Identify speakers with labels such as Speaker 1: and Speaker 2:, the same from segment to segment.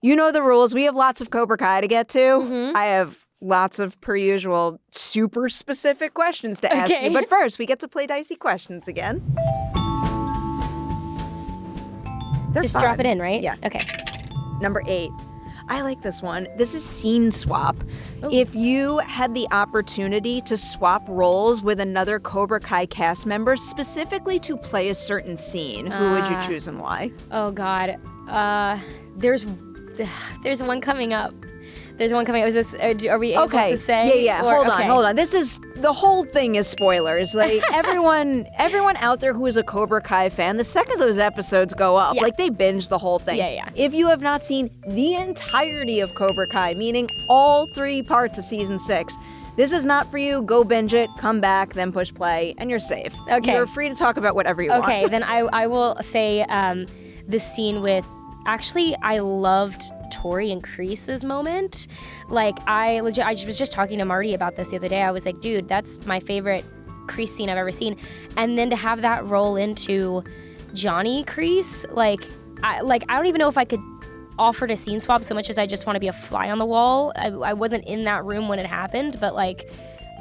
Speaker 1: You know the rules. We have lots of Cobra Kai to get to.
Speaker 2: Mm-hmm.
Speaker 1: I have lots of, per usual, super specific questions to ask you. But first, we get to play Dicey Questions again. They're
Speaker 2: Just
Speaker 1: fun.
Speaker 2: drop it in, right?
Speaker 1: Yeah.
Speaker 2: Okay.
Speaker 1: Number 8. I like this one. This is scene swap.
Speaker 2: Ooh.
Speaker 1: If you had the opportunity to swap roles with another Cobra Kai cast member specifically to play a certain scene, who would you choose and why?
Speaker 2: Oh, God. There's one coming up. There's one coming up. Is this, are we able to say?
Speaker 1: Yeah. Hold on. This is, the whole thing is spoilers. Like, everyone out there who is a Cobra Kai fan, the second those episodes go up, like, they binge the whole thing.
Speaker 2: Yeah.
Speaker 1: If you have not seen the entirety of Cobra Kai, meaning all 3 parts of season 6, this is not for you. Go binge it, come back, then push play, and you're safe.
Speaker 2: Okay.
Speaker 1: You're free to talk about whatever you want.
Speaker 2: Okay, then I will say the scene with, actually, I loved Tory and Kreese's moment. Like, I was just talking to Marty about this the other day. I was like, dude, that's my favorite Kreese scene I've ever seen. And then to have that roll into Johnny Kreese, I don't even know if I could offer to scene swap so much as I just want to be a fly on the wall. I wasn't in that room when it happened, but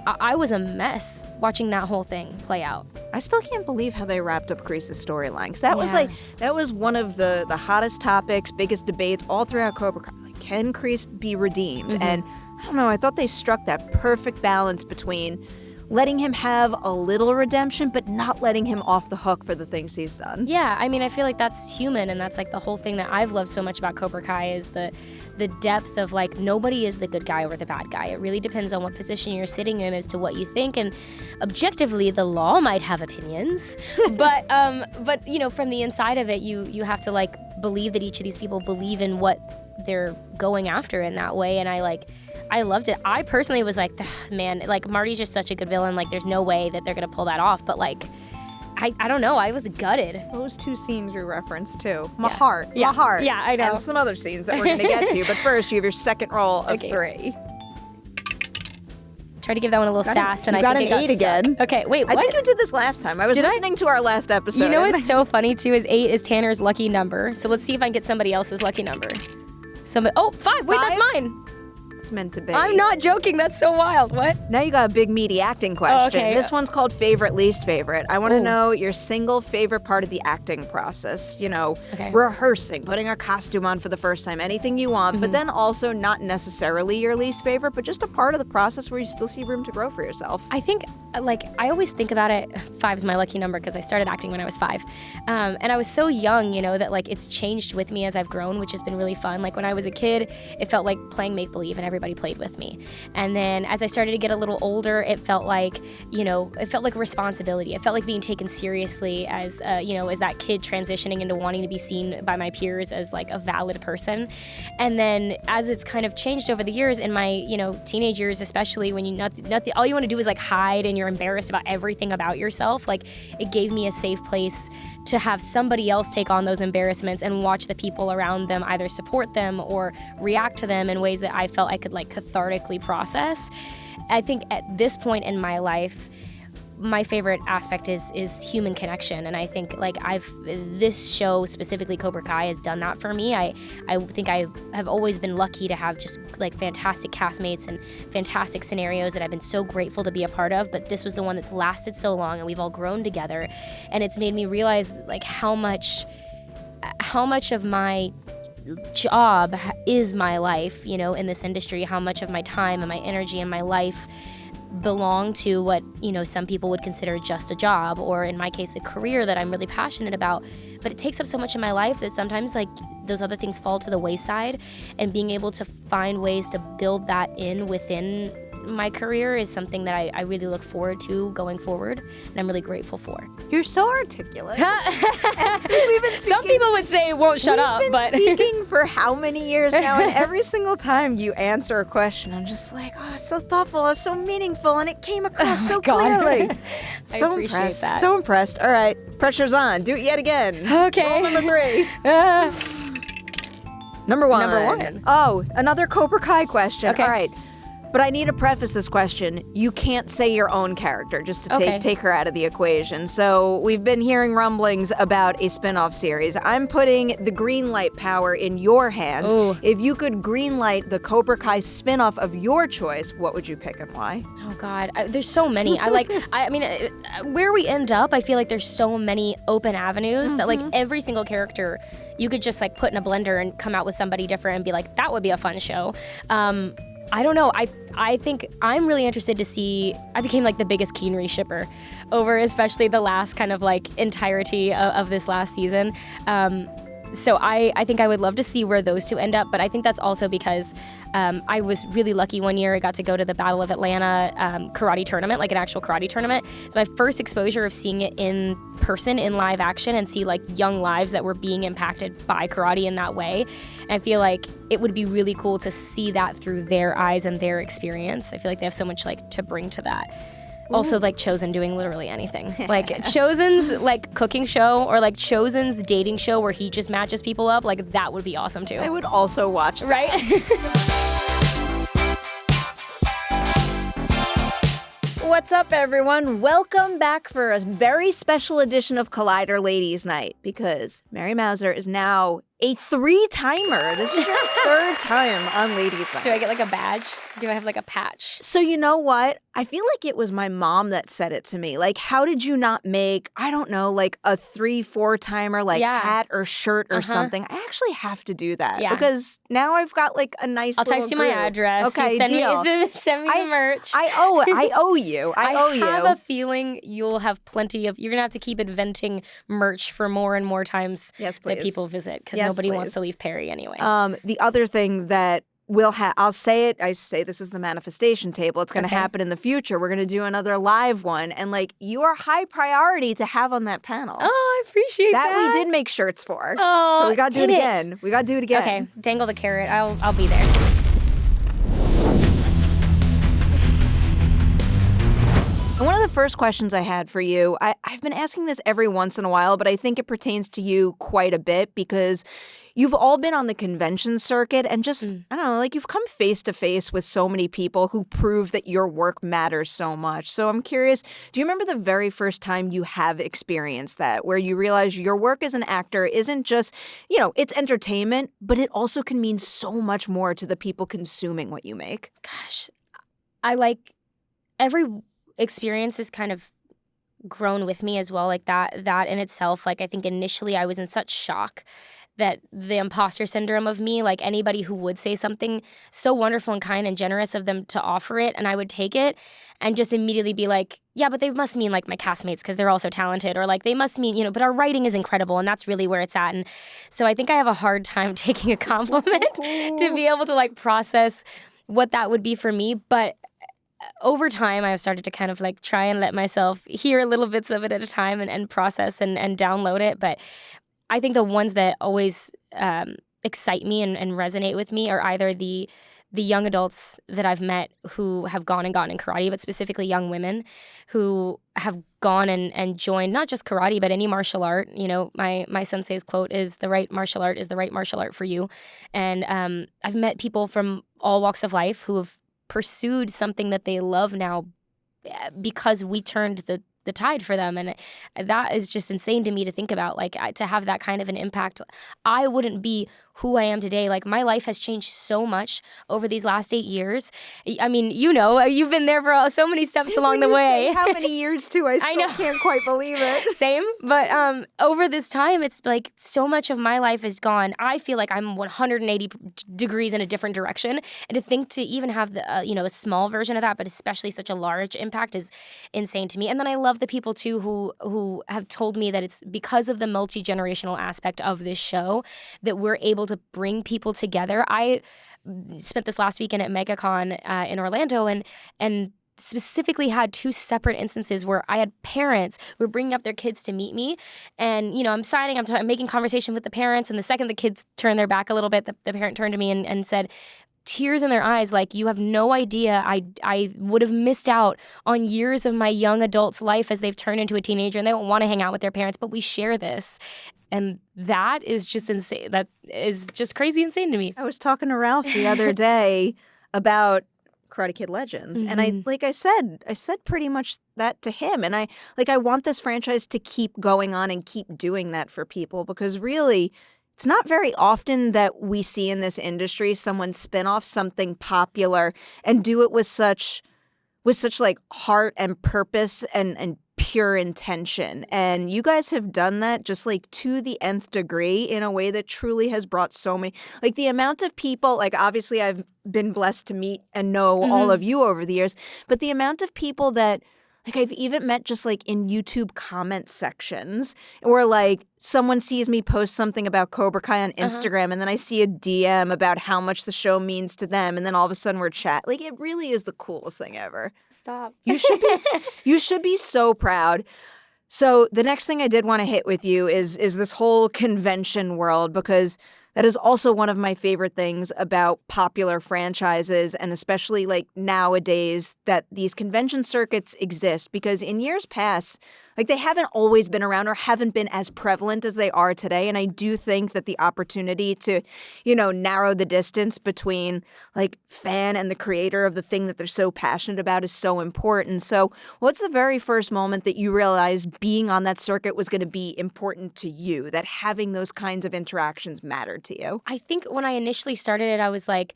Speaker 2: I was a mess watching that whole thing play out.
Speaker 1: I still can't believe how they wrapped up Kreese's storyline, because that was one of the hottest topics, biggest debates all throughout Cobra Kai. Like, can Kreese be redeemed?
Speaker 2: Mm-hmm.
Speaker 1: And I don't know, I thought they struck that perfect balance between letting him have a little redemption, but not letting him off the hook for the things he's done.
Speaker 2: Yeah, I mean, I feel like that's human, and that's like the whole thing that I've loved so much about Cobra Kai is the depth of, like, nobody is the good guy or the bad guy. It really depends on what position you're sitting in as to what you think, and objectively, the law might have opinions, but you know, from the inside of it, you have to, like, believe that each of these people believe in what they're going after in that way, and I loved it. I personally was like, man, like, Marty's just such a good villain. Like, there's no way that they're going to pull that off. But, like, I don't know. I was gutted.
Speaker 1: Those 2 scenes you referenced, too.
Speaker 2: My
Speaker 1: heart.
Speaker 2: Yeah, I know.
Speaker 1: And some other scenes that we're going to get to. But first, you have your second roll of 3.
Speaker 2: Try to give that one a little sass, and I
Speaker 1: got
Speaker 2: think
Speaker 1: an
Speaker 2: it got
Speaker 1: 8 again.
Speaker 2: Stuck. Okay, wait, what?
Speaker 1: I think you did this last time. I was listening to our last episode.
Speaker 2: You know what's so funny, too, is 8 is Tanner's lucky number. So let's see if I can get somebody else's lucky number. 5. Wait, that's mine.
Speaker 1: It's meant to be.
Speaker 2: I'm not joking. That's so wild. What?
Speaker 1: Now you got a big meaty acting question.
Speaker 2: Okay.
Speaker 1: This one's called favorite, least favorite. I want to know your single favorite part of the acting process. You know, rehearsing, putting a costume on for the first time, anything you want, but then also not necessarily your least favorite, but just a part of the process where you still see room to grow for yourself.
Speaker 2: I think, like, I always think about it, 5 is my lucky number because I started acting when I was 5. And I was so young, you know, that, like, it's changed with me as I've grown, which has been really fun. Like, when I was a kid, it felt like playing make-believe and everybody played with me. And then as I started to get a little older, it felt like, you know, it felt like responsibility. It felt like being taken seriously as, you know, as that kid transitioning into wanting to be seen by my peers as, like, a valid person. And then as it's kind of changed over the years, in my, you know, teenage years especially, when you all you want to do is, like, hide and you're embarrassed about everything about yourself, like, it gave me a safe place to have somebody else take on those embarrassments and watch the people around them either support them or react to them in ways that I felt I could, like, cathartically process. I think at this point in my life, my favorite aspect is human connection, and I think, like, this show, specifically Cobra Kai, has done that for me. I think I have always been lucky to have just, like, fantastic castmates and fantastic scenarios that I've been so grateful to be a part of, but this was the one that's lasted so long, and we've all grown together, and it's made me realize, like, how much of my job is my life, you know, in this industry, how much of my time and my energy and my life belong to what, you know, some people would consider just a job, or in my case, a career that I'm really passionate about. But it takes up so much of my life that sometimes, like, those other things fall to the wayside, and being able to find ways to build that in within my career is something that I really look forward to going forward, and I'm really grateful for.
Speaker 1: You're so articulate.
Speaker 2: Some people would say won't shut up, but
Speaker 1: we've been speaking for how many years now, and every single time you answer a question, I'm just like, oh, it's so thoughtful, it's so meaningful, and it came across so clearly. So
Speaker 2: I appreciate
Speaker 1: impressed.
Speaker 2: that.
Speaker 1: So impressed. All right, pressure's on. Do it yet again.
Speaker 2: Okay.
Speaker 1: Roll number 3. Number one.
Speaker 2: Number 1.
Speaker 1: Oh, another Cobra Kai question.
Speaker 2: Okay.
Speaker 1: All right. But I need to preface this question. You can't say your own character just to take her out of the equation. So we've been hearing rumblings about a spin-off series. I'm putting the green light power in your hands.
Speaker 2: Ooh.
Speaker 1: If you could green light the Cobra Kai spin-off of your choice, what would you pick and why?
Speaker 2: Oh God, there's so many. I mean, where we end up, I feel like there's so many open avenues that like every single character you could just like put in a blender and come out with somebody different and be like, that would be a fun show. I don't know. I think I'm really interested to see. I became like the biggest Keenry shipper over especially the last kind of like entirety of this last season. So I think I would love to see where those two end up, but I think that's also because I was really lucky one year. I got to go to the Battle of Atlanta karate tournament, like an actual karate tournament. It's my first exposure of seeing it in person, in live action, and see like young lives that were being impacted by karate in that way. And I feel like it would be really cool to see that through their eyes and their experience. I feel like they have so much like to bring to that. Also, like Chosen doing literally anything. Like Chosen's like cooking show or like Chosen's dating show where he just matches people up, like that would be awesome too.
Speaker 1: I would also watch that.
Speaker 2: Right?
Speaker 1: What's up, everyone? Welcome back for a very special edition of Collider Ladies Night because Mary Mauser is now a 3-timer. This is your 3rd time on Ladies Night.
Speaker 2: Do I get like a badge? Do I have like a patch?
Speaker 1: So you know what? I feel like it was my mom that said it to me. Like, how did you not make, I don't know, like a 3-4-timer, like hat or shirt or something? I actually have to do that because now I've got like a nice
Speaker 2: I'll text you my address.
Speaker 1: Okay,
Speaker 2: you send
Speaker 1: deal.
Speaker 2: Send me the merch.
Speaker 1: I owe you. I
Speaker 2: have a feeling you'll have plenty of, you're going to have to keep inventing merch for more and more times that people visit because nobody wants to leave Perry anyway.
Speaker 1: The other thing that I'll say it, I say this is the manifestation table. It's going to happen in the future. We're going to do another live one. And like, you are high priority to have on that panel.
Speaker 2: Oh, I appreciate that.
Speaker 1: That we did make shirts for.
Speaker 2: Oh,
Speaker 1: so we got to do it again. We got to do it again.
Speaker 2: Okay, dangle the carrot. I'll be there.
Speaker 1: And one of the first questions I had for you, I've been asking this every once in a while, but I think it pertains to you quite a bit because you've all been on the convention circuit and just, I don't know, like you've come face to face with so many people who prove that your work matters so much. So I'm curious, do you remember the very first time you have experienced that, where you realize your work as an actor isn't just, you know, it's entertainment, but it also can mean so much more to the people consuming what you make?
Speaker 2: Gosh, I like every experience has kind of grown with me as well, like that in itself. Like I think initially I was in such shock that the imposter syndrome of me, like anybody who would say something so wonderful and kind and generous of them to offer it, and I would take it and just immediately be like, yeah, but they must mean like my castmates because they're all so talented, or like they must mean, you know, but our writing is incredible and that's really where it's at. And so I think I have a hard time taking a compliment to be able to like process what that would be for me. But over time, I've started to kind of like try and let myself hear little bits of it at a time and process and download it. But I think the ones that always excite me and resonate with me are either the young adults that I've met who have gone in karate, but specifically young women who have gone and joined not just karate, but any martial art. You know, my sensei's quote is, the right martial art is the right martial art for you. And I've met people from all walks of life who have pursued something that they love now because we turned the tide for them. And that is just insane to me to think about, like to have that kind of an impact. I wouldn't be who I am today. Like my life has changed so much over these last 8 years. I mean, you know, you've been there for so many steps along the way.
Speaker 1: How many years too? I still can't quite believe it.
Speaker 2: Same. But over this time, it's like so much of my life is gone. I feel like I'm 180 degrees in a different direction. And to think to even have the, you know, a small version of that, but especially such a large impact is insane to me. And then I love the people too who have told me that it's because of the multi-generational aspect of this show that we're able to bring people together. I spent this last weekend at MegaCon in Orlando and specifically had 2 separate instances where I had parents who were bringing up their kids to meet me. And, you know, I'm making conversation with the parents. And the second the kids turned their back a little bit, the parent turned to me and said, tears in their eyes, like, you have no idea. I would have missed out on years of my young adult's life as they've turned into a teenager and they don't want to hang out with their parents, but we share this. And that is just insane. That is just crazy insane to me.
Speaker 1: I was talking to Ralph the other day about Karate Kid Legends. And I said pretty much that to him. And I want this franchise to keep going on and keep doing that for people, because really, it's not very often that we see in this industry someone spin off something popular and do it with such like heart and purpose and pure intention. And you guys have done that just like to the nth degree in a way that truly has brought so many, like the amount of people, like obviously I've been blessed to meet and know all of you over the years, but the amount of people that like I've even met just like in YouTube comment sections where like someone sees me post something about Cobra Kai on Instagram and then I see a DM about how much the show means to them, and then all of a sudden we're chat. Like it really is the coolest thing ever.
Speaker 2: Stop.
Speaker 1: You should be so proud. So the next thing I did want to hit with you is this whole convention world, because that is also one of my favorite things about popular franchises, and especially like nowadays that these convention circuits exist, because in years past, like they haven't always been around or haven't been as prevalent as they are today. And I do think that the opportunity to, narrow the distance between like fan and the creator of the thing that they're so passionate about is so important. So what's the very first moment that you realized being on that circuit was going to be important to you, that having those kinds of interactions mattered to you?
Speaker 2: I think when I initially started it, I was like,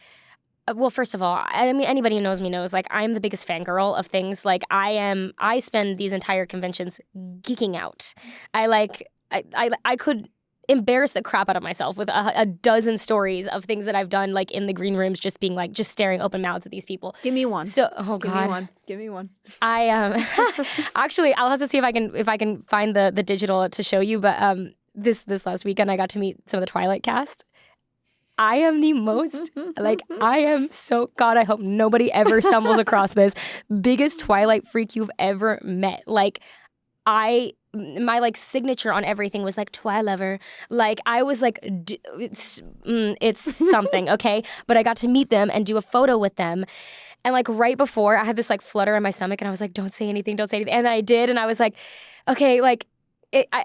Speaker 2: well, first of all, I mean, anybody who knows me knows, like, I'm the biggest fangirl of things. Like, I spend these entire conventions geeking out. I could embarrass the crap out of myself with a dozen stories of things that I've done, like, in the green rooms, just being, like, just staring open mouthed at these people.
Speaker 1: Give me one.
Speaker 2: So, oh, God.
Speaker 1: Give me one.
Speaker 2: Actually, I'll have to see if I can find the digital to show you, but this last weekend, I got to meet some of the Twilight cast. I am the most, God, I hope nobody ever stumbles across this, biggest Twilight freak you've ever met. Like, my like signature on everything was like Twilover. Like, I was like, it's something, okay? But I got to meet them and do a photo with them. And like right before, I had this like flutter in my stomach and I was like, don't say anything. And I did. And I was like, okay, like,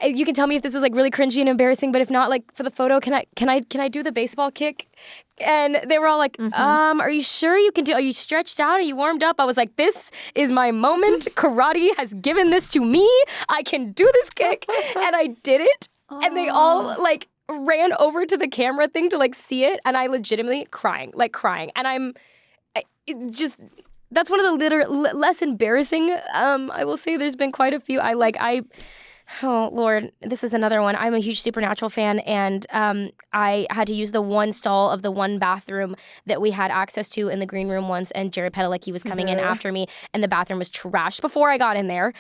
Speaker 2: you can tell me if this is like really cringy and embarrassing, but if not, like for the photo, can I do the baseball kick? And they were all like, are you sure you can do? Are you stretched out? Are you warmed up? I was like, this is my moment. Karate has given this to me. I can do this kick, and I did it. And they all like ran over to the camera thing to like see it, and I legitimately crying. And that's one of the less embarrassing. I will say there's been quite a few. Oh, Lord, this is another one. I'm a huge Supernatural fan, and I had to use the one stall of the one bathroom that we had access to in the green room once, and Jared Padalecki was coming in after me, and the bathroom was trashed before I got in there,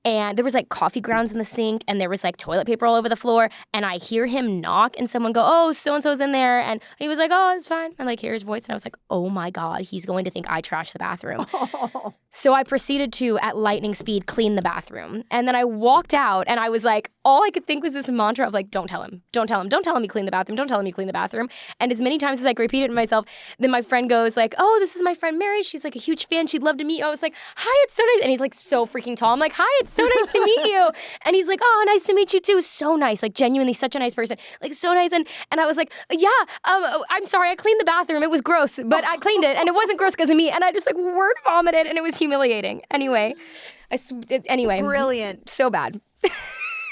Speaker 2: and there was like coffee grounds in the sink, and there was like toilet paper all over the floor, and I hear him knock, and someone go, oh, so-and-so's in there, and he was like, oh, it's fine, and like hear his voice, and I was like, oh my God, he's going to think I trashed the bathroom. So I proceeded to, at lightning speed, clean the bathroom, and then I walked out, and I was like, all I could think was this mantra of like, don't tell him you clean the bathroom. And as many times as I could repeat it to myself, then my friend goes like, oh, this is my friend Mary. She's like a huge fan. She'd love to meet you. I was like, hi, it's so nice. And he's like so freaking tall. I'm like, hi, it's so nice to meet you. And he's like, oh, nice to meet you too. So nice. Like genuinely such a nice person. Like so nice. And I was like, yeah, I'm sorry. I cleaned the bathroom. It was gross, but I cleaned it. And it wasn't gross because of me. And I just like word vomited and it was humiliating. Anyway,
Speaker 1: Brilliant.
Speaker 2: So bad.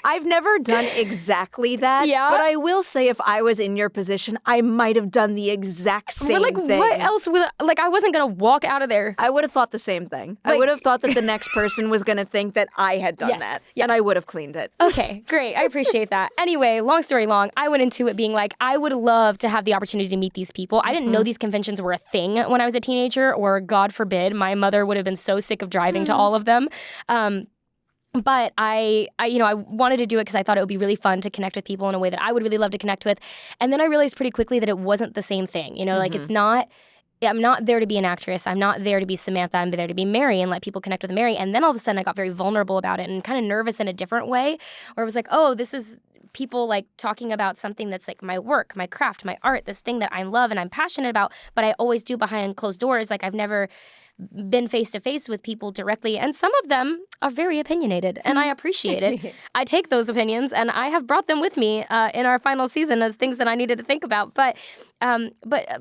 Speaker 1: I've never done exactly that, but I will say if I was in your position, I might have done the exact same thing.
Speaker 2: What else would, I wasn't going to walk out of there.
Speaker 1: I would have thought the same thing. I would have thought that the next person was going to think that I had done that, and I would have cleaned it.
Speaker 2: Okay, great. I appreciate that. Anyway, long story long, I went into it being like, I would love to have the opportunity to meet these people. I didn't know these conventions were a thing when I was a teenager, or God forbid, my mother would have been so sick of driving to all of them. But I wanted to do it because I thought it would be really fun to connect with people in a way that I would really love to connect with. And then I realized pretty quickly that it wasn't the same thing. Like it's not, I'm not there to be an actress. I'm not there to be Samantha. I'm there to be Mary and let people connect with Mary. And then all of a sudden I got very vulnerable about it and kind of nervous in a different way, where I was like, oh, this is people like talking about something that's like my work, my craft, my art, this thing that I love and I'm passionate about, but I always do behind closed doors. Like I've never been face to face with people directly, and some of them are very opinionated, and I appreciate it. I take those opinions, and I have brought them with me in our final season as things that I needed to think about. But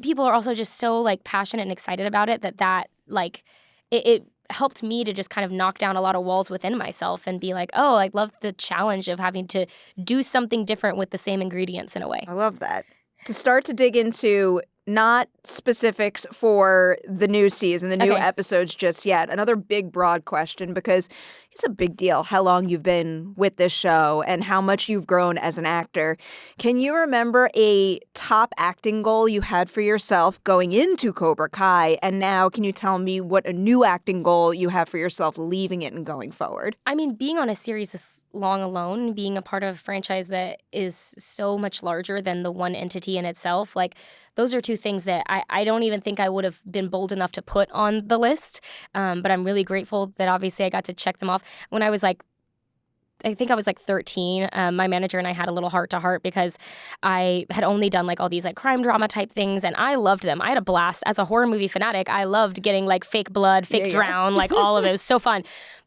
Speaker 2: people are also just so like passionate and excited about it that like it helped me to just kind of knock down a lot of walls within myself and be like, oh, I love the challenge of having to do something different with the same ingredients in a way.
Speaker 1: I love that. To start to dig into not specifics for the new season, the new episodes just yet. Another big, broad question, because it's a big deal how long you've been with this show and how much you've grown as an actor. Can you remember a top acting goal you had for yourself going into Cobra Kai? And now can you tell me what a new acting goal you have for yourself leaving it and going forward?
Speaker 2: I mean, being on a series this long alone, being a part of a franchise that is so much larger than the one entity in itself, like those are two things that I don't even think I would have been bold enough to put on the list. But I'm really grateful that obviously I got to check them off. When I was like, I think I was like 13, my manager and I had a little heart-to-heart because I had only done like all these like crime drama type things, and I loved them. I had a blast. As a horror movie fanatic, I loved getting like fake blood, fake drown, like all of it. It was so fun.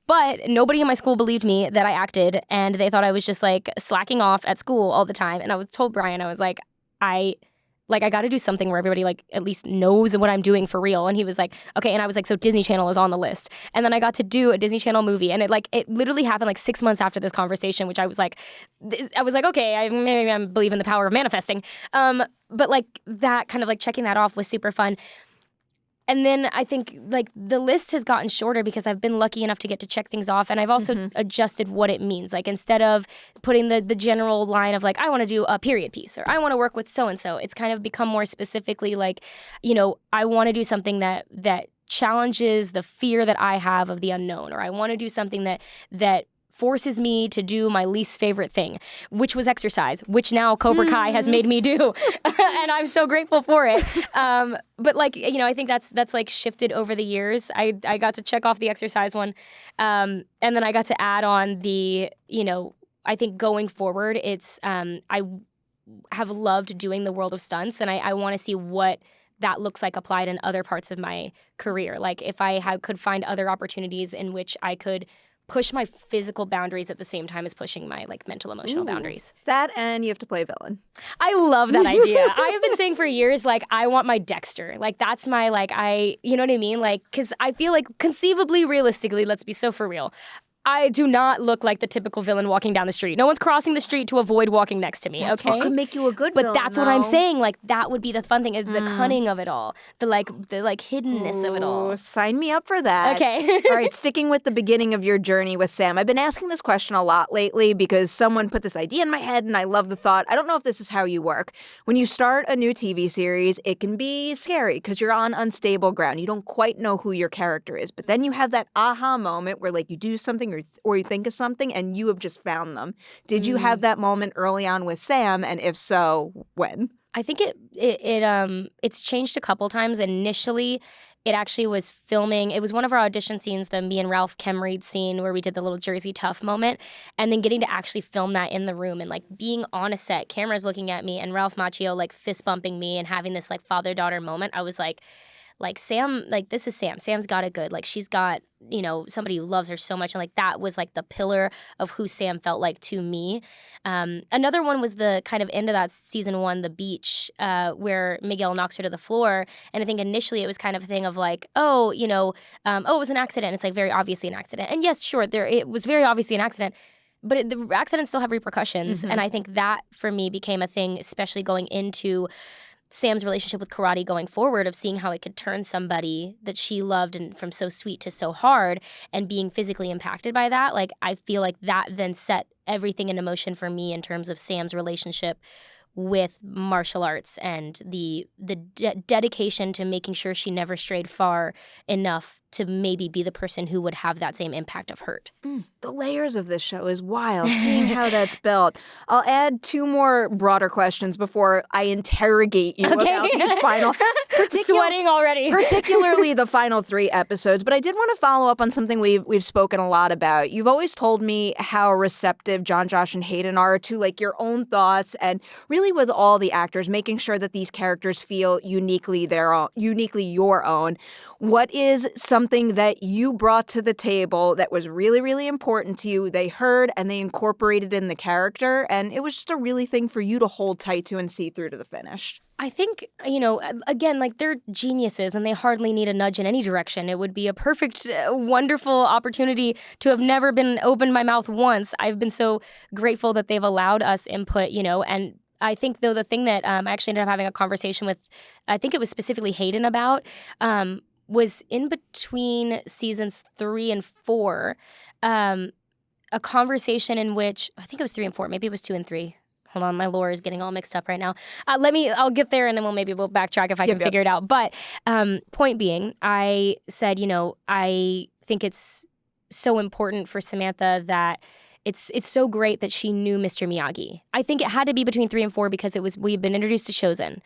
Speaker 2: But nobody in my school believed me that I acted, and they thought I was just like slacking off at school all the time. And I was told Brian, I was like, I got to do something where everybody like at least knows what I'm doing for real. And he was like, okay. And I was like, so Disney Channel is on the list. And then I got to do a Disney Channel movie, and it literally happened like 6 months after this conversation, which I was like, okay, maybe I believe in the power of manifesting. But like that kind of like checking that off was super fun. And then I think like the list has gotten shorter because I've been lucky enough to get to check things off. And I've also adjusted what it means. Like instead of putting the general line of like, I want to do a period piece or I want to work with so-and-so, it's kind of become more specifically like, you know, I want to do something that challenges the fear that I have of the unknown, or I want to do something that forces me to do my least favorite thing, which was exercise, which now Cobra Kai has made me do. And I'm so grateful for it. But like, you know, I think that's like shifted over the years. I got to check off the exercise one. And then I got to add on the, you know, I think going forward, it's, I have loved doing the world of stunts, and I want to see what that looks like applied in other parts of my career. Like if I could find other opportunities in which I could push my physical boundaries at the same time as pushing my like mental, emotional boundaries.
Speaker 1: That, and you have to play a villain.
Speaker 2: I love that idea. I have been saying for years, like, I want my Dexter. Like, that's my, like, you know what I mean? Like, because I feel like conceivably, realistically, let's be so for real, I do not look like the typical villain walking down the street. No one's crossing the street to avoid walking next to me,
Speaker 1: that's
Speaker 2: okay?
Speaker 1: What could make you a good
Speaker 2: But
Speaker 1: villain,
Speaker 2: that's what I'm saying. Like, that would be the fun thing, is the cunning of it all. The hiddenness of it all.
Speaker 1: Sign me up for that.
Speaker 2: Okay.
Speaker 1: All right, sticking with the beginning of your journey with Sam. I've been asking this question a lot lately because someone put this idea in my head and I love the thought. I don't know if this is how you work. When you start a new TV series, it can be scary because you're on unstable ground. You don't quite know who your character is. But then you have that aha moment where like you do something or you think of something and you have just found them. Did you have that moment early on with Sam? And if so, when?
Speaker 2: I think it's changed a couple times. Initially, it actually was filming. It was one of our audition scenes, the me and Ralph Kemreid scene where we did the little Jersey Tough moment, and then getting to actually film that in the room and like being on a set, cameras looking at me, and Ralph Macchio like fist bumping me and having this like father-daughter moment. I was like Sam, like this is Sam. Sam's got it good. Like she's got, you know, somebody who loves her so much. And like that was like the pillar of who Sam felt like to me. Another one was the kind of end of that season 1, the beach, where Miguel knocks her to the floor. And I think initially it was kind of a thing of like, oh, you know, it was an accident. It's like very obviously an accident. And yes, sure, it was very obviously an accident. But the accidents still have repercussions. And I think that for me became a thing, especially going into Sam's relationship with karate going forward, of seeing how it could turn somebody that she loved and from so sweet to so hard, and being physically impacted by that. Like, I feel like that then set everything into motion for me in terms of Sam's relationship with martial arts and the dedication to making sure she never strayed far enough to maybe be the person who would have that same impact of hurt.
Speaker 1: The layers of this show is wild, seeing how that's built. I'll add 2 more broader questions before I interrogate you about these final...
Speaker 2: Sweating already.
Speaker 1: Particularly the final 3 episodes, but I did want to follow up on something we've spoken a lot about. You've always told me how receptive Jon, Josh, and Hayden are to like your own thoughts, and really with all the actors, making sure that these characters feel uniquely your own. What is something that you brought to the table that was really, really important to you, they heard and they incorporated in the character, and it was just a really thing for you to hold tight to and see through to the finish?
Speaker 2: I think, again, like they're geniuses and they hardly need a nudge in any direction. It would be a perfect, wonderful opportunity to have never been opened my mouth once. I've been so grateful that they've allowed us input, and I think, though, the thing that I actually ended up having a conversation with, I think it was specifically Hayden about, was in between seasons 3 and 4, a conversation in which, I think it was 3 and 4, maybe it was 2 and 3. Hold on, my lore is getting all mixed up right now. I'll get there and then we'll backtrack if I can figure it out. But point being, I said, I think it's so important for Samantha that it's so great that she knew Mr. Miyagi. I think it had to be between 3 and 4 because we've been introduced to Chosen.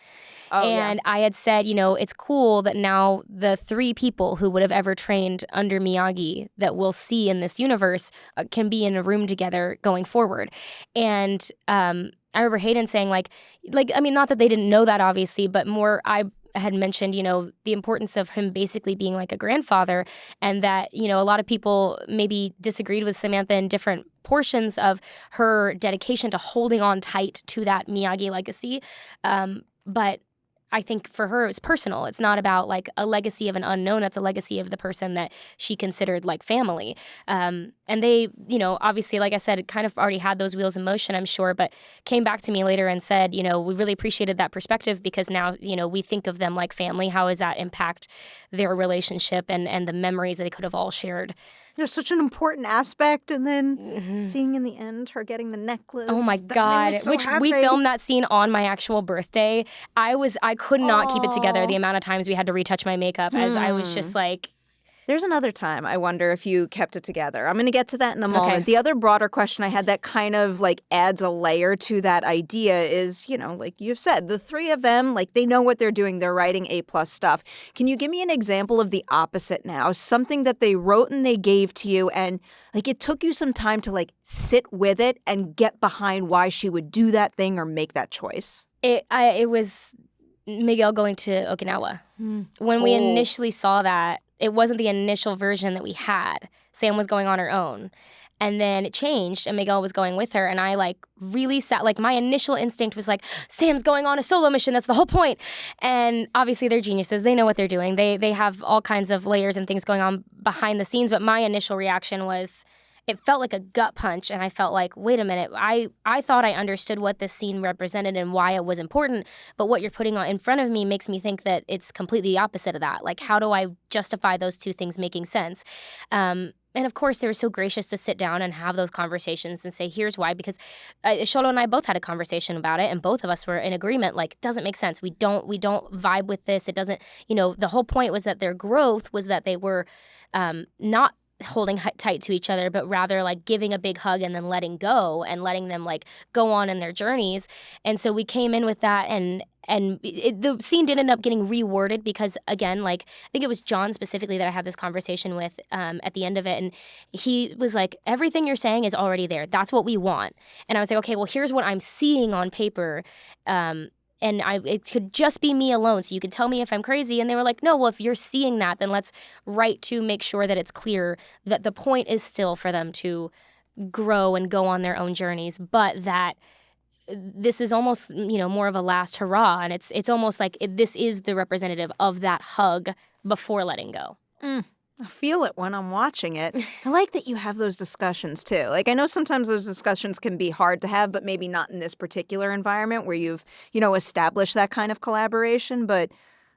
Speaker 2: And I had said, it's cool that now the 3 people who would have ever trained under Miyagi that we'll see in this universe can be in a room together going forward. And I remember Hayden saying not that they didn't know that obviously, but more I had mentioned, the importance of him basically being like a grandfather, and that, a lot of people maybe disagreed with Samantha in different portions of her dedication to holding on tight to that Miyagi legacy. But I think for her, it was personal. It's not about like a legacy of an unknown. That's a legacy of the person that she considered like family. And they, obviously, like I said, kind of already had those wheels in motion, I'm sure, but came back to me later and said, we really appreciated that perspective because now, we think of them like family. How does that impact their relationship and the memories that they could have all shared?
Speaker 1: There's such an important aspect, and then seeing in the end her getting the necklace.
Speaker 2: Oh my God! We filmed that scene on my actual birthday. I could not keep it together. The amount of times we had to retouch my makeup, as I was just like.
Speaker 1: There's another time I wonder if you kept it together. I'm going to get to that in a moment.
Speaker 2: Okay.
Speaker 1: The other broader question I had that kind of like adds a layer to that idea is, like you've said, the 3 of them, like they know what they're doing. They're writing A+ stuff. Can you give me an example of the opposite now? Something that they wrote and they gave to you and like it took you some time to like sit with it and get behind why she would do that thing or make that choice?
Speaker 2: It was Miguel going to Okinawa. When we initially saw that, it wasn't the initial version that we had. Sam was going on her own. And then it changed and Miguel was going with her. And I like really sat, like my initial instinct was like, Sam's going on a solo mission. That's the whole point. And obviously they're geniuses. They know what they're doing. They have all kinds of layers and things going on behind the scenes. But my initial reaction was, it felt like a gut punch. And I felt like, wait a minute, I thought I understood what this scene represented and why it was important. But what you're putting on in front of me makes me think that it's completely the opposite of that. Like, how do I justify those two things making sense? And of course, they were so gracious to sit down and have those conversations and say, here's why. Because Sholo and I both had a conversation about it, and both of us were in agreement, like, doesn't make sense. We don't vibe with this. It doesn't, the whole point was that their growth was that they were not holding tight to each other, but rather like giving a big hug and then letting go and letting them like go on in their journeys. And so we came in with that, and the scene did end up getting reworded because, again, like I think it was Jon specifically that I had this conversation with at the end of it, and he was like, everything you're saying is already there. That's what we want. And I was like, okay, well, here's what I'm seeing on paper. And it could just be me alone, so you could tell me if I'm crazy. And they were like, no, well, if you're seeing that, then let's write to make sure that it's clear that the point is still for them to grow and go on their own journeys, but that this is almost, more of a last hurrah. And it's almost like this is the representative of that hug before letting go.
Speaker 1: I feel it when I'm watching it. I like that you have those discussions too. Like I know sometimes those discussions can be hard to have, but maybe not in this particular environment where you've, established that kind of collaboration. But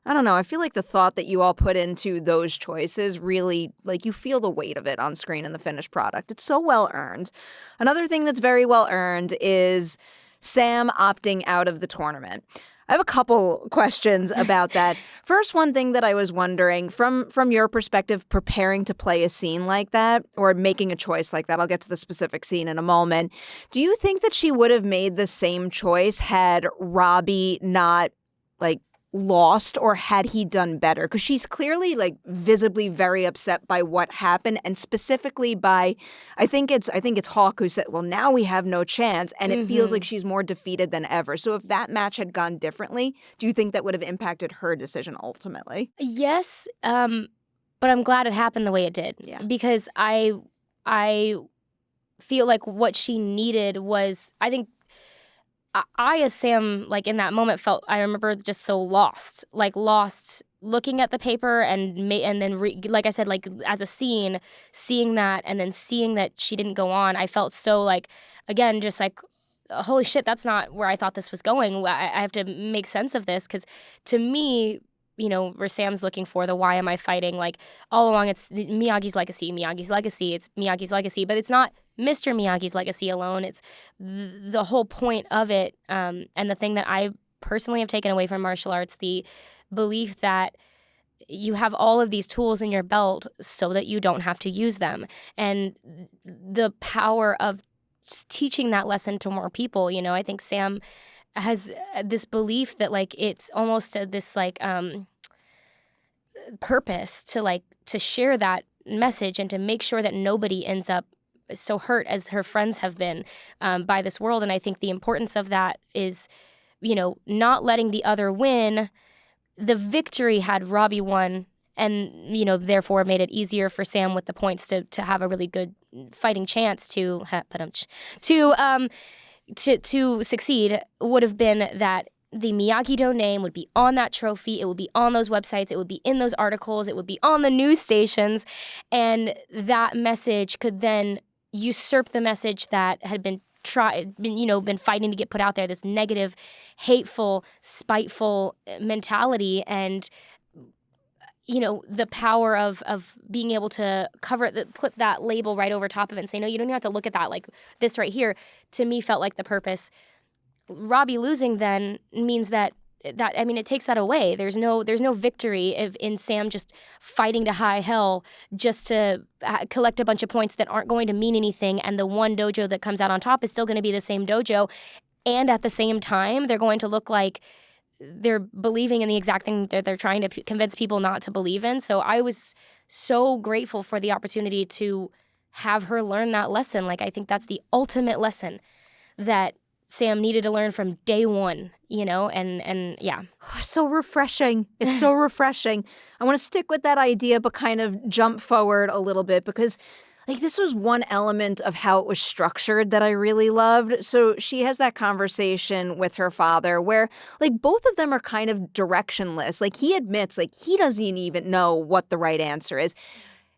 Speaker 1: I don't know. I feel like the thought that you all put into those choices really, like you feel the weight of it on screen in the finished product. It's so well earned. Another thing that's very well earned is Sam opting out of the tournament. I have a couple questions about that. First, one thing that I was wondering, from your perspective, preparing to play a scene like that or making a choice like that, I'll get to the specific scene in a moment. Do you think that she would have made the same choice had Robbie not, lost, or had he done better? Because she's clearly, visibly very upset by what happened, and specifically by, I think it's Hawk who said, well, now we have no chance, and it feels like she's more defeated than ever. So if that match had gone differently, do you think that would have impacted her decision ultimately?
Speaker 2: Yes, but I'm glad it happened the way it did.
Speaker 1: Yeah.
Speaker 2: Because I feel like what she needed was, I think, I as Sam, like in that moment I remember just so lost looking at the paper and then like I said, like as a scene, seeing that and then seeing that she didn't go on, I felt so like, again, just like, holy shit, that's not where I thought this was going. I have to make sense of this, because to me, where Sam's looking for the why am I fighting, like all along it's Miyagi's legacy, it's Miyagi's legacy, but it's not Mr. Miyagi's legacy alone. It's the whole point of it, and the thing that I personally have taken away from martial arts, the belief that you have all of these tools in your belt so that you don't have to use them, and the power of teaching that lesson to more people. I think Sam has this belief that like it's almost this like purpose to share that message and to make sure that nobody ends up so hurt as her friends have been by this world. And I think the importance of that is, not letting the other win. The victory had Robbie won, and therefore made it easier for Sam with the points to have a really good fighting chance to succeed, would have been that the Miyagi-Do name would be on that trophy, it would be on those websites, it would be in those articles, it would be on the news stations, and that message could then usurp the message that had been fighting to get put out there, this negative, hateful, spiteful mentality. And the power of being able to cover it, put that label right over top of it and say, no, you don't even have to look at that, like this right here, to me felt like the purpose. Robbie losing then means that it takes that away. There's no victory in Sam just fighting to high hell just to collect a bunch of points that aren't going to mean anything, and the one dojo that comes out on top is still going to be the same dojo, and at the same time they're going to look like they're believing in the exact thing that they're trying to convince people not to believe in. So I was so grateful for the opportunity to have her learn that lesson. Like, I think that's the ultimate lesson that Sam needed to learn from day one, and yeah.
Speaker 1: So refreshing. It's so refreshing. I want to stick with that idea, but kind of jump forward a little bit, because like this was one element of how it was structured that I really loved. So she has that conversation with her father where like both of them are kind of directionless. Like he admits like he doesn't even know what the right answer is.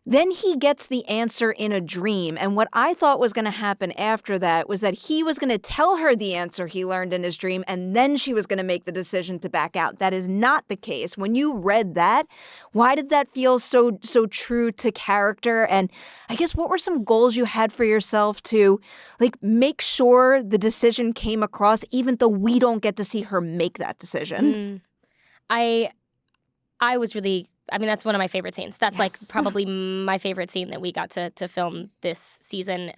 Speaker 1: Then he gets the answer in a dream. And what I thought was going to happen after that was that he was going to tell her the answer he learned in his dream, and then she was going to make the decision to back out. That is not the case. When you read that, why did that feel so true to character? And I guess what were some goals you had for yourself to like make sure the decision came across, even though we don't get to see her make that decision?
Speaker 2: I was really... that's one of my favorite scenes. That's like probably my favorite scene that we got to film this season.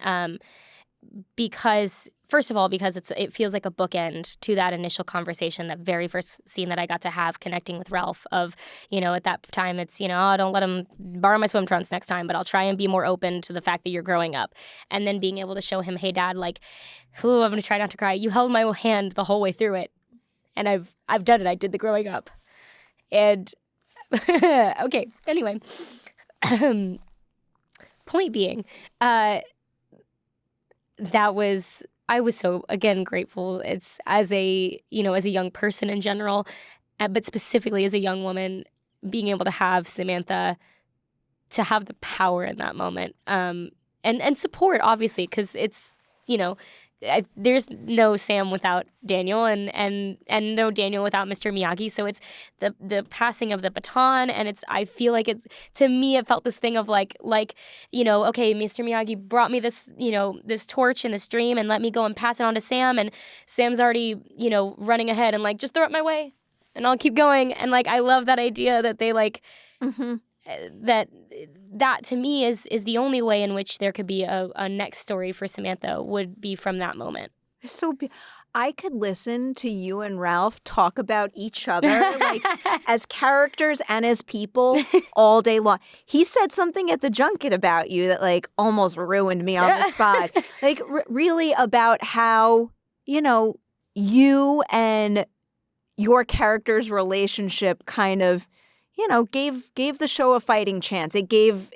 Speaker 2: Because first of all, because it feels like a bookend to that initial conversation, that very first scene that I got to have connecting with Ralph of, at that time it's, oh, don't let him borrow my swim trunks next time, but I'll try and be more open to the fact that you're growing up. And then being able to show him, hey, Dad, like, I'm going to try not to cry. You held my hand the whole way through it. And I've done it. I did the growing up. And okay, anyway, point being, I was so, again, grateful. It's as a young person in general, but specifically as a young woman, being able to have Samantha, to have the power in that moment, and support, obviously, because it's, there's no Sam without Daniel and no Daniel without Mr. Miyagi. So it's the passing of the baton, and I feel like to me it felt this thing of like okay, Mr. Miyagi brought me this this torch in this dream and let me go and pass it on to Sam, and Sam's already running ahead and like just throw it my way and I'll keep going. And like I love that idea that they like that to me is the only way in which there could be a next story for Samantha would be from that moment.
Speaker 1: I could listen to you and Ralph talk about each other like as characters and as people all day long. He said something at the junket about you that like almost ruined me on the spot. Like really about how, you and your character's relationship kind of gave the show a fighting chance. It gave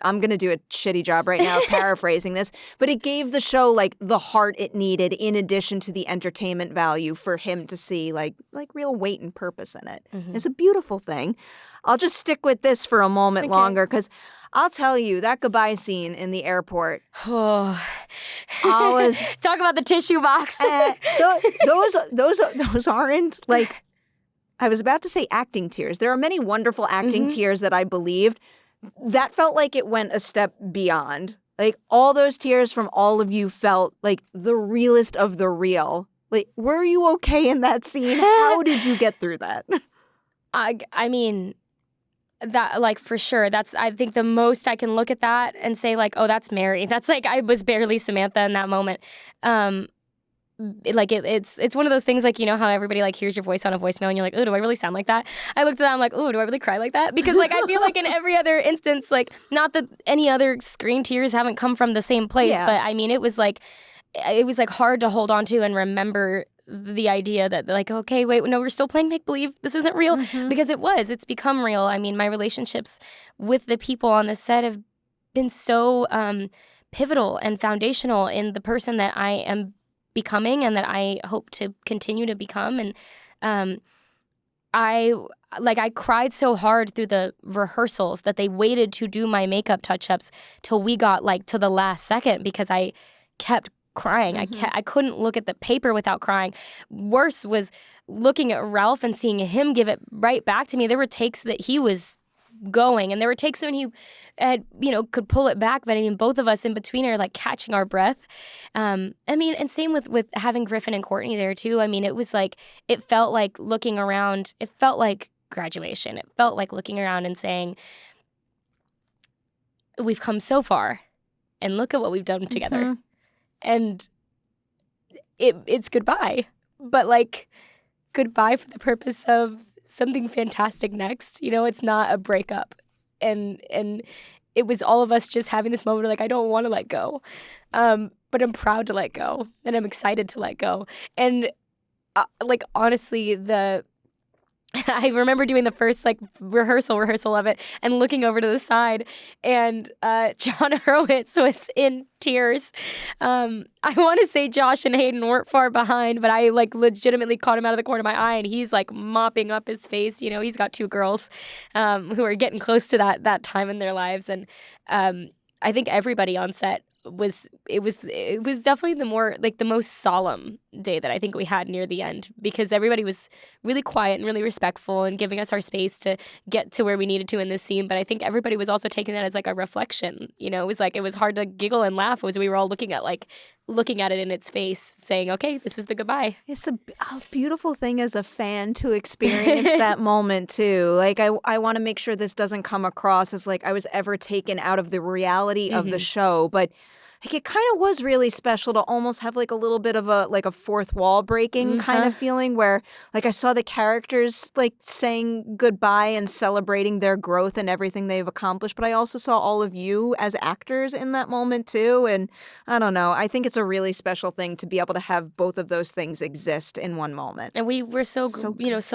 Speaker 1: I'm going to do a shitty job right now of paraphrasing this, but it gave the show like the heart it needed in addition to the entertainment value for him to see like real weight and purpose in it. Mm-hmm. It's a beautiful thing. I'll just stick with this for a moment longer because I'll tell you, that goodbye scene in the airport.
Speaker 2: Talk about the tissue box.
Speaker 1: Those aren't like, I was about to say acting tears. There are many wonderful acting tears that I believed. That felt like it went a step beyond. Like all those tears from all of you felt like the realest of the real. Like, were you okay in that scene? How did you get through that?
Speaker 2: I mean, that, like, for sure. That's, I think, the most I can look at that and say, like, oh, that's Mary. That's like, I was barely Samantha in that moment. It's one of those things, like, you know how everybody like hears your voice on a voicemail and you're like, oh, do I really sound like that? I looked at that, I'm like, oh, do I really cry like that? Because like I feel like in every other instance, like, not that any other screen tears haven't come from the same place, but I mean, it was like hard to hold on to and remember the idea that like, okay, wait, no, we're still playing make-believe. This isn't real. Because it's become real. I mean, my relationships with the people on the set have been so pivotal and foundational in the person that I am becoming and that I hope to continue to become. And I cried so hard through the rehearsals that they waited to do my makeup touch-ups till we got like to the last second because I kept crying. I couldn't look at the paper without crying. Worse was looking at Ralph and seeing him give it right back to me. There were takes that he was going and there were takes when he had, could pull it back. But I mean, both of us in between are like catching our breath. I mean, and same with having Griffin and Courtney there too. I mean, it was like, it felt like looking around. It felt like graduation. It felt like looking around and saying, we've come so far and look at what we've done together. And it's goodbye, but like goodbye for the purpose of something fantastic next. It's not a breakup. And it was all of us just having this moment of like, I don't want to let go, but I'm proud to let go and I'm excited to let go. And like, honestly, I remember doing the first like rehearsal of it and looking over to the side and Jon Hurwitz was in tears. I want to say Josh and Hayden weren't far behind, but I like legitimately caught him out of the corner of my eye and he's like mopping up his face. He's got two girls who are getting close to that time in their lives. And I think everybody on set it was definitely the most solemn day that I think we had near the end because everybody was really quiet and really respectful and giving us our space to get to where we needed to in this scene. But I think everybody was also taking that as like a reflection. It was hard to giggle and laugh as we were all looking at it in its face saying, okay, this is the goodbye.
Speaker 1: It's a beautiful thing as a fan to experience that moment too. Like I want to make sure this doesn't come across as like I was ever taken out of the reality of the show, but like it kind of was really special to almost have like a little bit of a fourth wall breaking kind of feeling where like I saw the characters like saying goodbye and celebrating their growth and everything they've accomplished. But I also saw all of you as actors in that moment too. And I don't know, I think it's a really special thing to be able to have both of those things exist in one moment.
Speaker 2: And we were so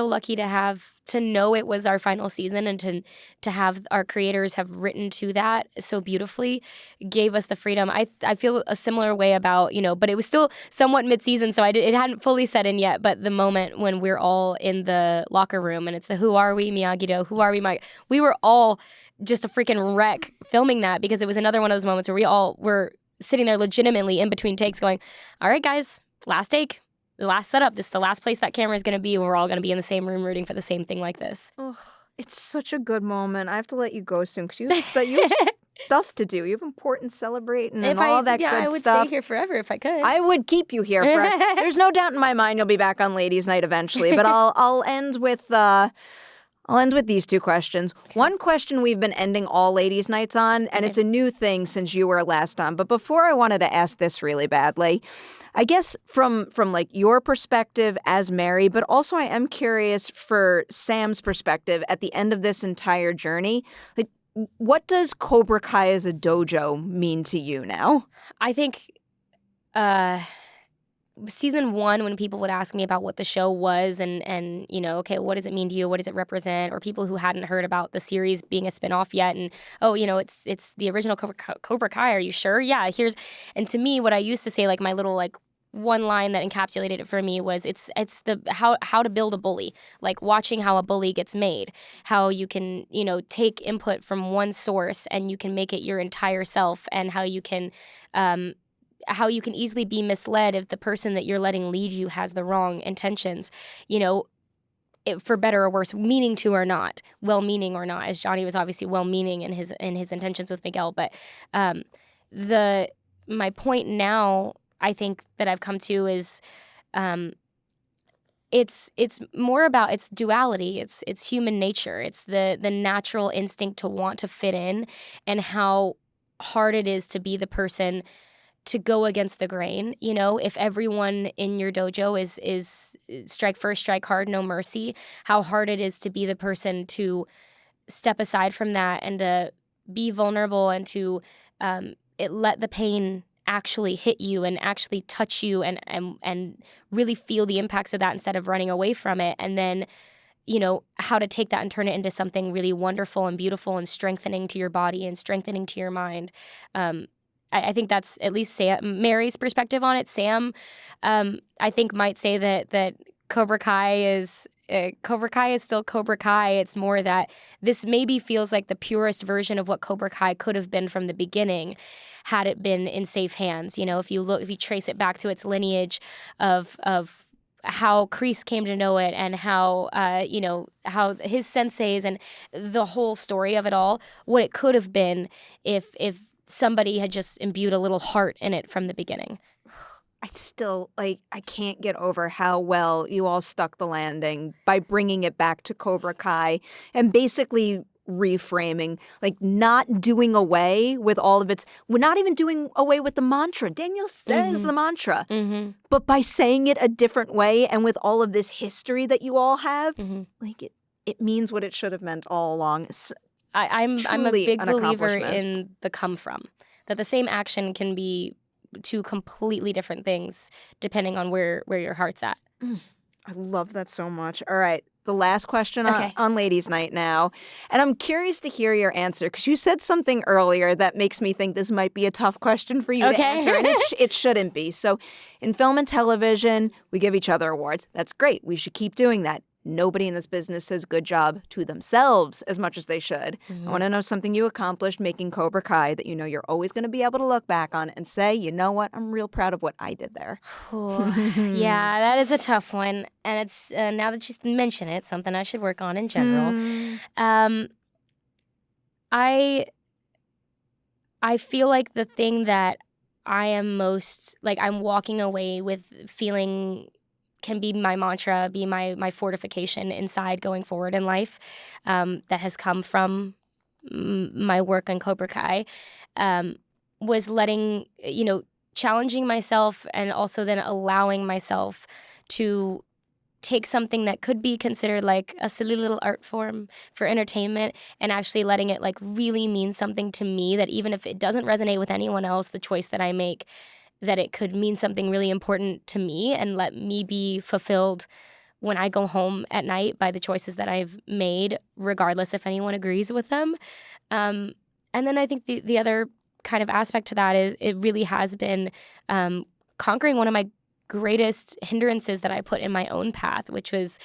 Speaker 2: lucky to know it was our final season and to have our creators have written to that so beautifully gave us the freedom. I feel a similar way about, but it was still somewhat mid-season, so it hadn't fully set in yet, but the moment when we're all in the locker room and it's the who are we, Miyagi-Do, who are we, Mike? We were all just a freaking wreck filming that because it was another one of those moments where we all were sitting there legitimately in between takes going, all right, guys, last take. The last setup, this is the last place that camera is going to be. We're all going to be in the same room rooting for the same thing like this.
Speaker 1: Oh, it's such a good moment. I have to let you go soon because you have stuff to do. You have important celebrating and all that good stuff.
Speaker 2: I would stay here forever if I could.
Speaker 1: I would keep you here forever. There's no doubt in my mind you'll be back on Ladies' Night eventually, but I'll end with these two questions. Okay. One question we've been ending all Ladies' Nights on, and it's a new thing since you were last on. But before I wanted to ask this really badly, I guess from like your perspective as Mary, but also I am curious for Sam's perspective at the end of this entire journey. Like, what does Cobra Kai as a dojo mean to you now?
Speaker 2: I think season 1, when people would ask me about what the show was and you know, okay, what does it mean to you? What does it represent? Or people who hadn't heard about the series being a spinoff yet, and oh, you know, it's the original Cobra Kai. Are you sure? Yeah. And to me, what I used to say, like my little like one line that encapsulated it for me was it's the how to build a bully, like watching how a bully gets made, how you can, you know, take input from one source and you can make it your entire self, and how you can easily be misled if the person that you're letting lead you has the wrong intentions, you know, for better or worse, meaning to or not, well-meaning or not, as Johnny was obviously well-meaning in his intentions with Miguel. But my point now, I think, that I've come to is it's more about its duality. It's human nature. It's the natural instinct to want to fit in, and how hard it is to be the person to go against the grain. You know, if everyone in your dojo is strike first, strike hard, no mercy, how hard it is to be the person to step aside from that and to be vulnerable and to let the pain actually hit you and actually touch you and really feel the impacts of that instead of running away from it. And then, you know, how to take that and turn it into something really wonderful and beautiful and strengthening to your body and strengthening to your mind. I think that's at least Mary's perspective on it. Sam, I think, might say that Cobra Kai is still Cobra Kai. It's more that this maybe feels like the purest version of what Cobra Kai could have been from the beginning, had it been in safe hands. You know, if you trace it back to its lineage of how Kreese came to know it, and how how his senseis and the whole story of it all, what it could have been if somebody had just imbued a little heart in it from the beginning.
Speaker 1: I still, I can't get over how well you all stuck the landing by bringing it back to Cobra Kai and basically reframing, like not doing away with all of its, we're not even doing away with the mantra. Daniel says the mantra, but by saying it a different way and with all of this history that you all have, like it means what it should have meant all along.
Speaker 2: I'm a big believer in the come from, that the same action can be two completely different things depending on where your heart's at.
Speaker 1: I love that so much. All right, the last question on Ladies' Night now. And I'm curious to hear your answer, because you said something earlier that makes me think this might be a tough question for you to answer, and it shouldn't be. So in film and television, we give each other awards. That's great. We should keep doing that. Nobody in this business says good job to themselves as much as they should. I want to know something you accomplished making Cobra Kai that you know you're always going to be able to look back on and say, you know what, I'm real proud of what I did there.
Speaker 2: Yeah, that is a tough one. And it's, now that you mention it, something I should work on in general. I feel like the thing that I am most, like, I'm walking away with feeling can be my mantra, be my fortification inside going forward in life, that has come from my work on Cobra Kai, was challenging myself, and also then allowing myself to take something that could be considered like a silly little art form for entertainment, and actually letting it like really mean something to me, that even if it doesn't resonate with anyone else, the choice that I make, that it could mean something really important to me and let me be fulfilled when I go home at night by the choices that I've made, regardless if anyone agrees with them. And then I think the other kind of aspect to that is it really has been conquering one of my greatest hindrances that I put in my own path, which was,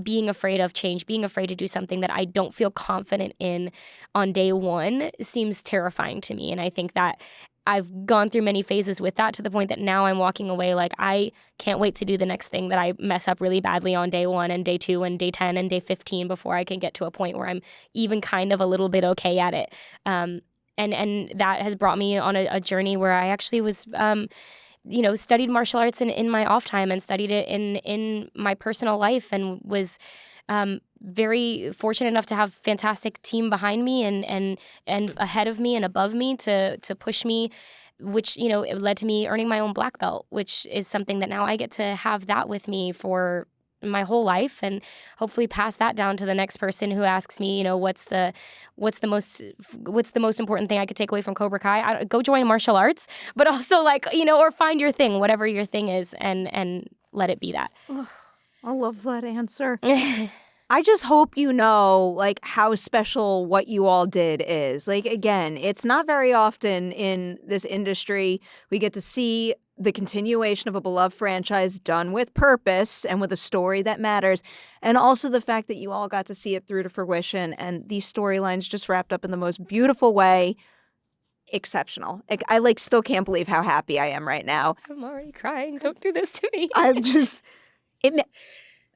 Speaker 2: being afraid of change, being afraid to do something that I don't feel confident in on day one seems terrifying to me. And I think that I've gone through many phases with that, to the point that now I'm walking away like I can't wait to do the next thing that I mess up really badly on day 1 and day 2 and day 10 and day 15 before I can get to a point where I'm even kind of a little bit okay at it. And that has brought me on a journey where I actually was, studied martial arts in my off time, and studied it in my personal life, and was very fortunate enough to have a fantastic team behind me and ahead of me and above me to push me, which, it led to me earning my own black belt, which is something that now I get to have that with me for my whole life, and hopefully pass that down to the next person who asks me, what's the most important thing I could take away from Cobra Kai? Go join martial arts, but also or find your thing, whatever your thing is, and let it be that.
Speaker 1: I love that answer. I just hope how special what you all did is. Again, it's not very often in this industry we get to see the continuation of a beloved franchise done with purpose and with a story that matters, and also the fact that you all got to see it through to fruition, and these storylines just wrapped up in the most beautiful way. Exceptional. I still can't believe how happy I am right now.
Speaker 2: I'm already crying. Don't do this to me.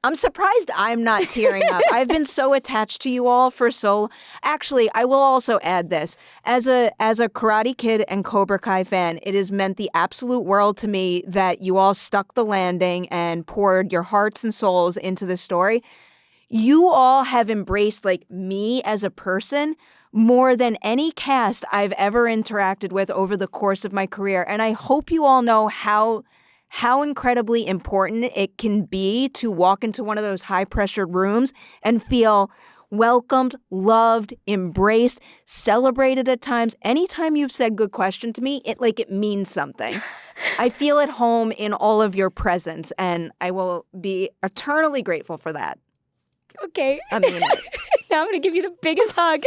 Speaker 1: I'm surprised I'm not tearing up. I've been so attached to you all for so. Actually, I will also add this. As a Karate Kid and Cobra Kai fan, it has meant the absolute world to me that you all stuck the landing and poured your hearts and souls into the story. You all have embraced me as a person more than any cast I've ever interacted with over the course of my career. And I hope you all know how incredibly important it can be to walk into one of those high-pressured rooms and feel welcomed, loved, embraced, celebrated at times. Anytime you've said good question to me, it means something. I feel at home in all of your presence, and I will be eternally grateful for that.
Speaker 2: Okay.
Speaker 1: I mean,
Speaker 2: now I'm going to give you the biggest hug.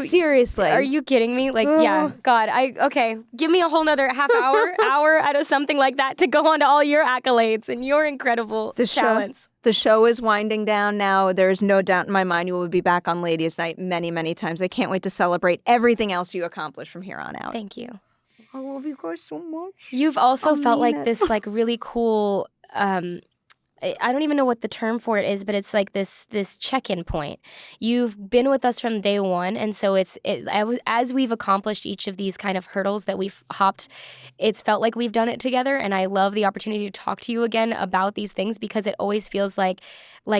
Speaker 1: Seriously.
Speaker 2: Are you kidding me? Yeah, God. Okay. Give me a whole nother half hour out of something like that to go on to all your accolades and your incredible talents.
Speaker 1: The show is winding down now. There's no doubt in my mind you will be back on Ladies' Night many, many times. I can't wait to celebrate everything else you accomplish from here on out.
Speaker 2: Thank you.
Speaker 1: I love you guys so much.
Speaker 2: You've also felt like this really cool... I don't even know what the term for it is, but it's this check-in point. You've been with us from day one, and so as we've accomplished each of these kind of hurdles that we've hopped, it's felt like we've done it together, and I love the opportunity to talk to you again about these things because it always feels like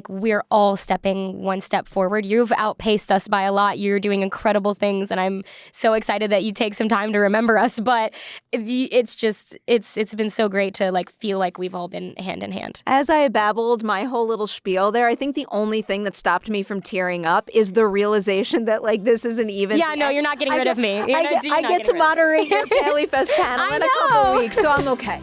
Speaker 2: we're all stepping one step forward. You've outpaced us by a lot. You're doing incredible things, and I'm so excited that you take some time to remember us, but it's been so great to feel like we've all been hand in hand.
Speaker 1: As I babbled my whole little spiel there, I think the only thing that stopped me from tearing up is the realization that this isn't even.
Speaker 2: Yeah, no, you're not getting rid of me.
Speaker 1: I get to moderate your Paley Fest panel in a couple of weeks, so I'm okay.